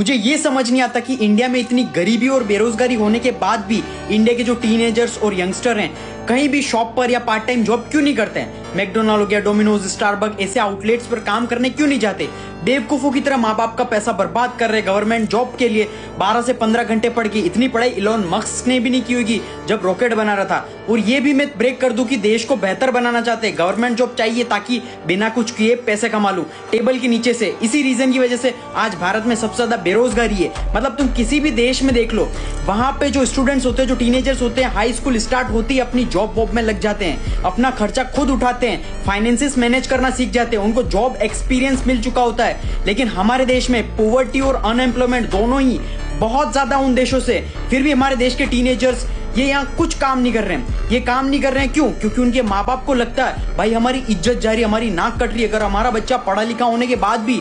मुझे ये समझ नहीं आता कि इंडिया में इतनी गरीबी और बेरोजगारी होने के बाद भी इंडिया के जो टीनेजर्स और यंगस्टर हैं कहीं भी शॉप पर या पार्ट टाइम जॉब क्यों नहीं करते हैं। मैकडोनाल्ड हो गया, डोमिनोज, स्टारबक ऐसे आउटलेट्स पर काम करने क्यों नहीं जाते। बेवकूफों की तरह माँ बाप का पैसा बर्बाद कर रहे गवर्नमेंट जॉब के लिए। 12 से 15 घंटे पढ़ के इतनी पढ़ाई इलोन मस्क ने भी नहीं की होगी जब रॉकेट बना रहा था। और ये भी मैं ब्रेक कर दूं कि देश को बेहतर बनाना चाहते हैं, गवर्नमेंट जॉब चाहिए ताकि बिना कुछ किए पैसे कमा लूं टेबल के नीचे से। इसी रीजन की वजह से आज भारत में सबसे ज्यादा बेरोजगारी है। मतलब तुम किसी भी देश में देख लो, वहां पे जो स्टूडेंट्स होते हैं, जो टीनेजर्स होते हैं, हाई स्कूल स्टार्ट होती है अपनी जॉब वॉब में लग जाते हैं, अपना खर्चा खुद उठाते हैं, फाइनेंसेस मैनेज करना सीख जाते हैं, उनको जॉब एक्सपीरियंस मिल चुका होता है। लेकिन हमारे देश में पॉवर्टी और अनएम्प्लॉयमेंट दोनों ही बहुत ज्यादा उन देशों से, फिर भी हमारे देश के टीनेजर्स ये यहाँ कुछ काम नहीं कर रहे हैं। ये काम नहीं कर रहे हैं क्यों? क्योंकि उनके माँ बाप को लगता है भाई हमारी इज्जत जा रही है, हमारी नाक कट रही है। अगर हमारा बच्चा पढ़ा लिखा होने के बाद भी,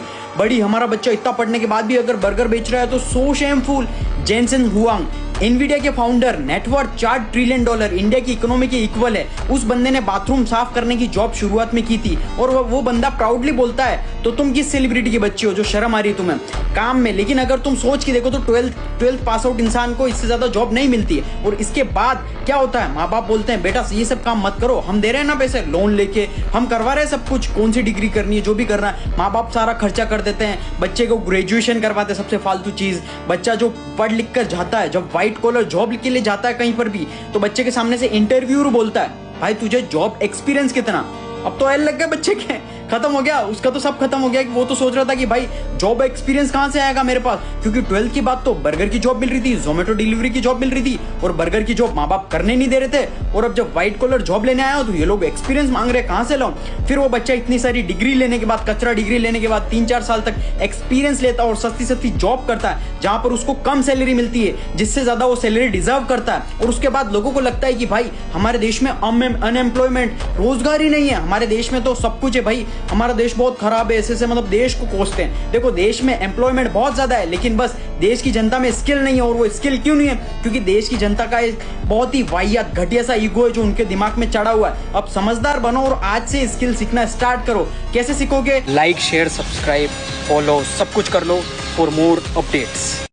हमारा बच्चा इतना पढ़ने के बाद भी अगर बर्गर बेच रहा है तो सो शेमफुल। जेनसेन हुआंग, एनवीडिया के फाउंडर, नेटवर्थ $4 ट्रिलियन, इंडिया की इकोनॉमी के इक्वल है। उस बंदे ने बाथरूम साफ करने की जॉब शुरुआत में की थी और वो बंदा प्राउडली बोलता है। तो तुम किस सेलिब्रिटी के बच्चे हो जो शर्म आ रही है तुम्हें काम में? लेकिन अगर तुम सोच के देखो तो 12th पास आउट इंसान को इससे ज्यादा जॉब नहीं मिलती है। और इसके बाद क्या होता है, माँ बाप बोलते हैं बेटा ये सब काम मत करो, हम दे रहे हैं ना पैसे, लोन लेके हम करवा रहे हैं सब कुछ, कौन सी डिग्री करनी है जो भी करना है माँ बाप सारा खर्चा कर देते हैं। बच्चे को ग्रेजुएशन करवाते हैं, सबसे फालतू चीज। बच्चा जो पढ़ लिख कर जाता है, जब व्हाइट कॉलर जॉब के लिए जाता है कहीं पर भी, तो बच्चे के सामने से इंटरव्यूअर बोलता है भाई तुझे जॉब एक्सपीरियंस कितना? अब तो एल लग गए बच्चे के, खत्म हो गया उसका, तो सब खत्म हो गया। कि वो तो सोच रहा था कि भाई जॉब एक्सपीरियंस कहां से आएगा मेरे पास, क्योंकि 12th की बात तो बर्गर की जॉब मिल रही थी, जोमेटो डिलीवरी की जॉब मिल रही थी और बर्गर की जॉब माँ बाप करने नहीं दे रहे थे। और अब जब व्हाइट कॉलर जॉब लेने आया तो ये लोग एक्सपीरियंस मांग रहे, कहां से लाऊं? फिर वो बच्चा इतनी सारी डिग्री लेने के बाद, कचरा डिग्री लेने के बाद 3-4 साल तक एक्सपीरियंस लेता है और सस्ती सस्ती जॉब करता है जहां पर उसको कम सैलरी मिलती है, जिससे ज्यादा वो सैलरी डिजर्व करता है। और उसके बाद लोगों को लगता है कि भाई हमारे देश में अनएम्प्लॉयमेंट, रोजगार ही नहीं है, हमारे देश में तो सब कुछ है भाई, हमारा देश बहुत खराब है, ऐसे मतलब देश को कोसते हैं। देखो देश में एम्प्लॉयमेंट बहुत ज्यादा है, लेकिन बस देश की जनता में स्किल नहीं है। और वो स्किल क्यों नहीं है? क्योंकि देश की जनता का एक बहुत ही वाहियात घटिया सा ईगो है जो उनके दिमाग में चढ़ा हुआ है। अब समझदार बनो और आज से स्किल सीखना स्टार्ट करो। कैसे सीखोगे? लाइक, शेयर, सब्सक्राइब, फॉलो सब कुछ कर लो फॉर मोर अपडेट्स।